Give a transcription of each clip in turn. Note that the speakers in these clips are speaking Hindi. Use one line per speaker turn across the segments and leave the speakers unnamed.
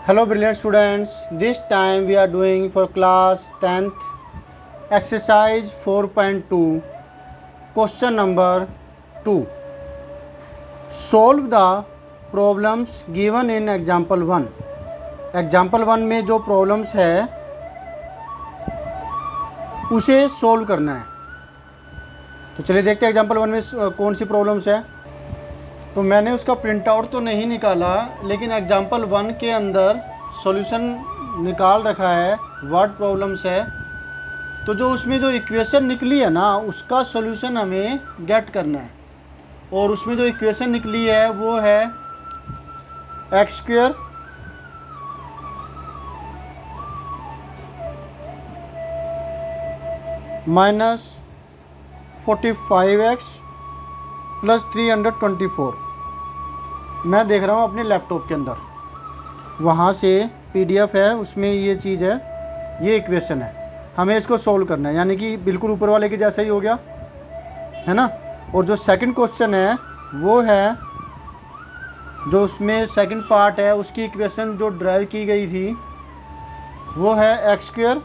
Hello brilliant students, this time we are doing for class 10th exercise 4.2 question number 2. Solve the problems given in example 1. Example 1 में जो प्रॉब्लम्स है उसे सोल्व करना है। तो चलिए देखते हैं एग्जाम्पल 1 में कौन सी प्रॉब्लम्स है। तो मैंने उसका प्रिंट आउट तो नहीं निकाला, लेकिन एग्जाम्पल 1 के अंदर सॉल्यूशन निकाल रखा है, वर्ड प्रॉब्लम्स है। तो जो उसमें जो इक्वेशन निकली है ना, उसका सॉल्यूशन हमें गेट करना है। और उसमें जो इक्वेशन निकली है वो है x square minus 45x plus 324। मैं देख रहा हूँ अपने लैपटॉप के अंदर, वहाँ से PDF है, उसमें ये चीज़ है, ये इक्वेशन है। हमें इसको सोल्व करना है, यानी कि बिल्कुल ऊपर वाले के जैसा ही हो गया है ना। और जो सेकंड क्वेश्चन है वो है, जो उसमें सेकंड पार्ट है, उसकी इक्वेशन जो ड्राइव की गई थी वो है x square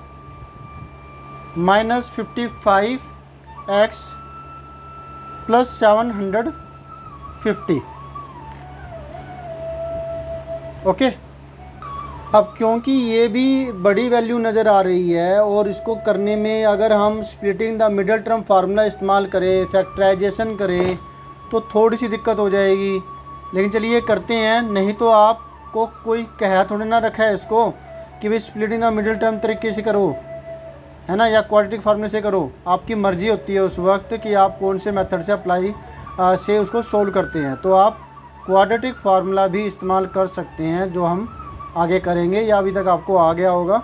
minus 55x plus 750। Okay. अब क्योंकि ये भी बड़ी वैल्यू नज़र आ रही है और इसको करने में अगर हम splitting the middle term formula इस्तेमाल करें, फैक्टराइजेशन करें, तो थोड़ी सी दिक्कत हो जाएगी। लेकिन चलिए करते हैं, नहीं तो आपको कोई कहा थोड़ा ना रखा है इसको कि भाई स्प्लिटिंग द मिडल टर्म तरीके से करो, है ना, या क्वाड्रेटिक फार्मूले से करो। आपकी मर्ज़ी होती है उस वक्त कि आप कौन से मेथड से अप्लाई से उसको सोल्व करते हैं। तो आप क्वाड्रेटिक फार्मूला भी इस्तेमाल कर सकते हैं, जो हम आगे करेंगे, या अभी तक आपको आ गया होगा।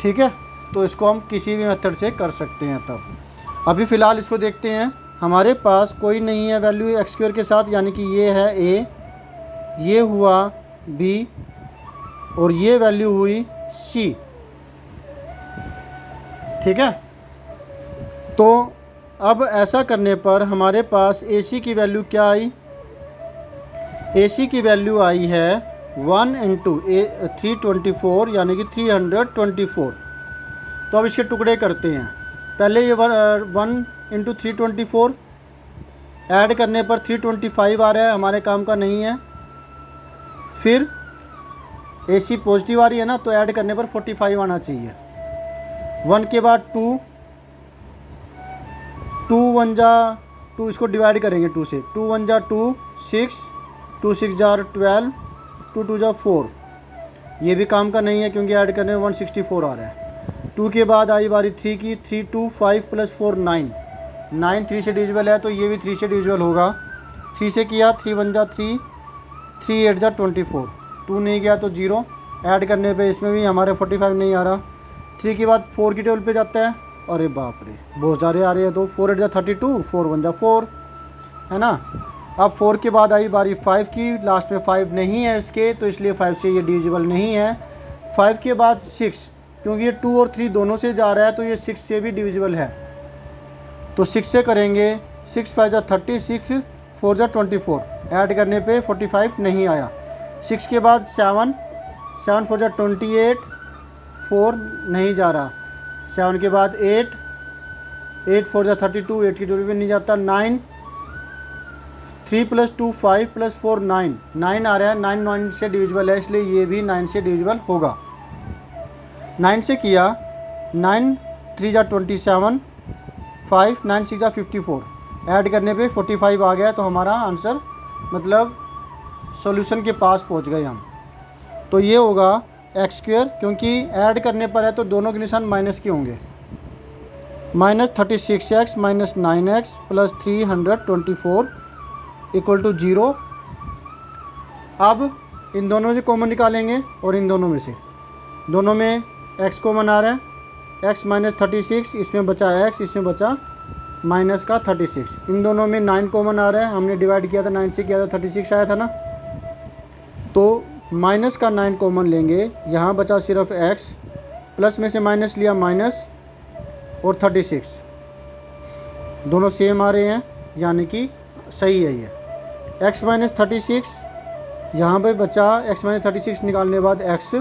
ठीक है, तो इसको हम किसी भी मेथड से कर सकते हैं। तब अभी फ़िलहाल इसको देखते हैं। हमारे पास कोई नहीं है वैल्यू एक्स स्क्वायर के साथ, यानी कि ये है ए, ये हुआ बी और ये वैल्यू हुई सी। ठीक है, तो अब ऐसा करने पर हमारे पास AC की वैल्यू क्या आई? AC की वैल्यू आई है 1 इंटू 324, यानी कि 324। तो अब इसके टुकड़े करते हैं। पहले ये 1 इंटू 324 ऐड करने पर 325 आ रहा है, हमारे काम का नहीं है। फिर AC पॉजिटिव आ रही है ना, तो ऐड करने पर 45 आना चाहिए। 1 के बाद 2 1 जा 2, इसको डिवाइड करेंगे 2 से। 2 1 जा 2 6, 2 6 जा 12, 2 2 जा 4। ये भी काम का नहीं है क्योंकि ऐड करने में 164 आ रहा है। 2 के बाद आई बारी 3 की। 3 2 5 प्लस 4 9। 9 3 से डिविजिबल है, तो ये भी 3 से डिविजिबल होगा। 3 से किया, 3 1 जा 3, 3 8 जा 24। 2 नहीं गया तो 0। ऐड करने पे इसमें भी हमारे 45 नहीं आ रहा। 3 के बाद 4 की टेबल पे जाता है। अरे बाप रे, बहुत सारे आ रहे हैं। तो 4 8 जा 32, 4 1 जा 4, है ना। अब 4 के बाद आई बारी 5 की। लास्ट में 5 नहीं है इसके, तो इसलिए 5 से ये डिविजिबल नहीं है। 5 के बाद 6, क्योंकि ये 2 और 3 दोनों से जा रहा है, तो ये 6 से भी डिविजिबल है। तो 6 से करेंगे। 6 5 जा 36, 4 जा 24। ऐड करने पे 45 नहीं आया। 6 के बाद 7 4 जा 28, 4 नहीं जा रहा। 7 के बाद 8 4 जा 32, 8 की टेबल पे नहीं जाता। 9 3 प्लस 2 5 प्लस 4 9 9 आ रहा है। 9 9 से डिविजिबल है, इसलिए ये भी 9 से डिविजिबल होगा। 9 से किया, 9 3 जा 27, 5 9 6 जा 54। ऐड करने पे 45 आ गया, तो हमारा आंसर मतलब सॉल्यूशन के पास पहुंच गए हम। तो ये होगा एक्स स्क्वायर, क्योंकि ऐड करने पर है तो दोनों के निशान माइनस के होंगे। Minus 36x minus 9x plus 324 equal to 0। अब इन दोनों में से कॉमन निकालेंगे, और इन दोनों में से, दोनों में x कॉमन आ रहा है। x माइनस 36, इसमें बचा x, इसमें बचा माइनस का 36। इन दोनों में 9 कॉमन आ रहा है, हमने डिवाइड किया था 9 से, किया था 36 आया था ना। तो माइनस का 9 कॉमन लेंगे, यहाँ बचा सिर्फ x, प्लस में से माइनस लिया माइनस, और 36 दोनों सेम आ रहे हैं, यानी कि सही है ये। x माइनस 36 यहाँ पे बचा x माइनस 36 निकालने के बाद x,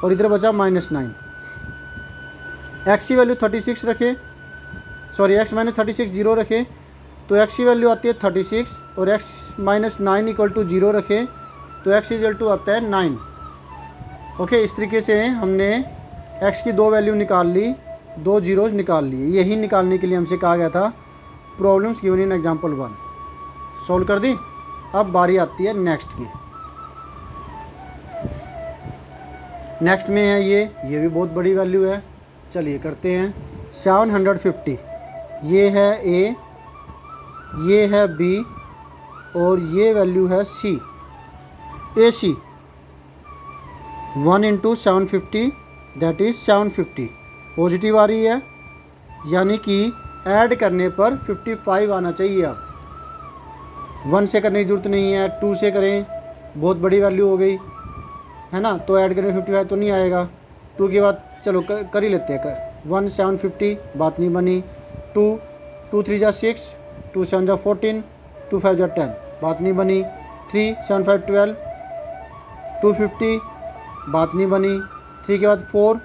और इधर बचा -9। x की वैल्यू 36 रखे, सॉरी x माइनस 36 0 रखे तो x की वैल्यू आती है 36, और x माइनस 9 इक्वल टू 0 रखे तो x इक्वल टू आता है 9। ओके, इस तरीके से हमने x की 2 वैल्यू निकाल ली, 2 जीरोज़ निकाल लिए। यही निकालने के लिए हमसे कहा गया था problems given in example 1 solve कर दी। अब बारी आती है नेक्स्ट की। नेक्स्ट में है ये भी बहुत बड़ी वैल्यू है, चलिए करते हैं। 750, ये है A, ये है B, और ये वैल्यू है C। AC 1 into 750 that is 750 positive आ रही है, यानी कि ऐड करने पर 55 आना चाहिए। अब 1 से करने की ज़रूरत नहीं है, 2 से करें, बहुत बड़ी वैल्यू हो गई है ना, तो ऐड करने 55 तो नहीं आएगा। 2 के बाद चलो कर ही लेते हैं। 1 750 बात नहीं बनी। 2 2 3 जा 6, 2 7 जा 14, 2 5 जा 10 बात नहीं बनी। 3 7 5 12, 250 बात नहीं बनी। 3 के बाद 4,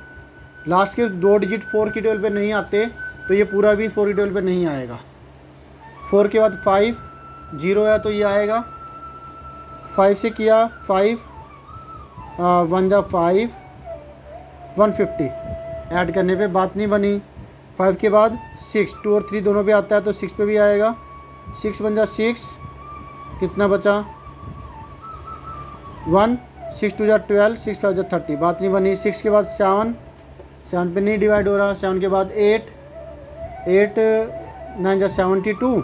लास्ट के 2 डिजिट 4 की टेबल पे नहीं आते तो ये पूरा भी 4 की टेबल पे नहीं आएगा। 4 के बाद 5 0 है तो ये आएगा। 5 से किया 5 1 जा 5 150 ऐड करने पे बात नहीं बनी। 5 के बाद 6, 2 और 3 दोनों पे आता है तो 6 पे भी आएगा। 6 1 जा 6, कितना बचा 1, 6 2 जा 12, 6 5 जा 30 बात नहीं बनी। 6 के बाद 7 पे नहीं डिवाइड हो रहा। 7 के बाद 8 9 जा 72,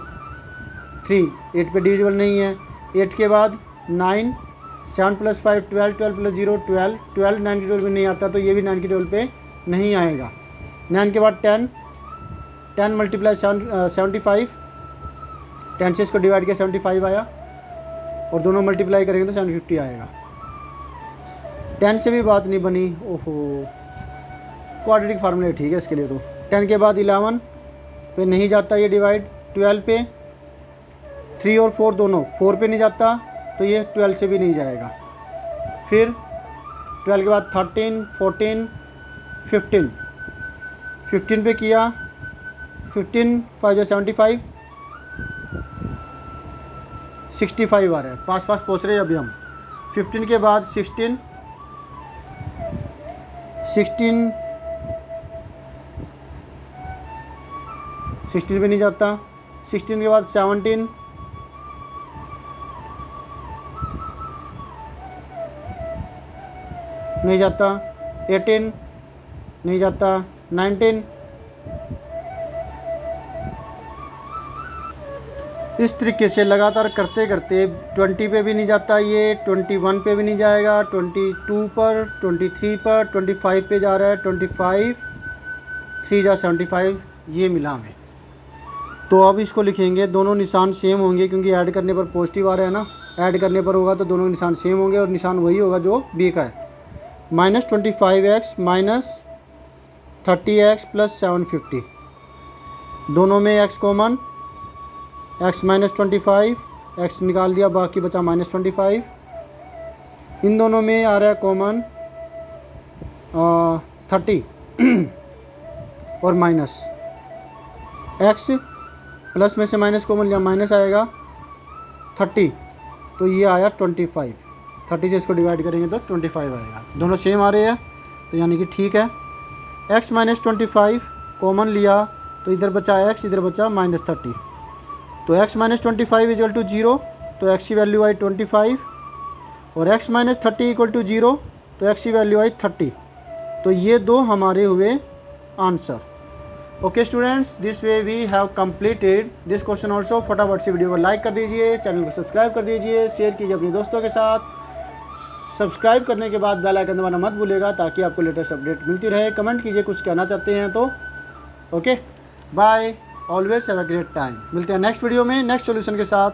3 8 पे डिविजिबल नहीं है। 8 के बाद 9, 7 + 5 12, 12 + 0 12, 12 9 की टेबल पे नहीं आता तो ये भी 9 की टेबल पे नहीं आएगा। 9 के बाद 10 × 75, 10 से इसको डिवाइड किया 75 आया, और दोनों मल्टीप्लाई करेंगे तो 750 आएगा। 10 से भी बात नहीं बनी। ओहो, क्वाड्रेटिक फार्मूला ठीक है इसके लिए। तो 10 के बाद 11 पे नहीं जाता ये डिवाइड, 12 पे 3 और 4 दोनों 4 पे नहीं जाता तो ये 12 से भी नहीं जाएगा। फिर 12 के बाद 13 14 15 पे किया 15 5 जा 75 65 आ रहा है। पास पहुँच रहे हैं अभी हम। 15 के बाद 16 पे नहीं जाता। 16 के बाद 17 नहीं जाता। 18 नहीं जाता। 19 इस तरीके से लगातार करते करते 20 पे भी नहीं जाता ये, 21 पे भी नहीं जाएगा, 22 पर, 23 पर, 25 पे जा रहा है। 25 3 जा 75 ये मिला हमें। तो अब इसको लिखेंगे, दोनों निशान सेम होंगे क्योंकि ऐड करने पर पॉजिटिव आ रहा है ना। ऐड करने पर होगा तो दोनों निशान सेम होंगे और निशान वही होगा जो बी का है। -25x -30x + 750, दोनों में x कॉमन, x -25 x निकाल दिया, बाकी बचा -25। इन दोनों में आ रहा है कॉमन 30 और माइनस x, प्लस में से माइनस कॉमन लिया, माइनस आएगा 30 तो ये आया 25। 30 से इसको डिवाइड करेंगे तो 25 आएगा। दोनों सेम आ रहे हैं तो यानी कि ठीक है। x -25 कॉमन लिया तो इधर बचा x, इधर बचा -30, तो x -25 = 0 तो x की वैल्यू आई 25, और x -30 = 0 तो x की वैल्यू आई 30। तो ये दो हमारे हुए answer. Okay students, this way we have completed this question also. फटाफट से वीडियो को लाइक कर दीजिए, चैनल को सब्सक्राइब कर दीजिए, शेयर कीजिए अपने दोस्तों के साथ। सब्सक्राइब करने के बाद बेल आइकन दबाना मत भूलिएगा ताकि आपको लेटेस्ट अपडेट मिलती रहे। कमेंट कीजिए कुछ कहना चाहते हैं तो। Okay bye, always have a great time. मिलते हैं नेक्स्ट वीडियो में नेक्स्ट सॉल्यूशन के साथ।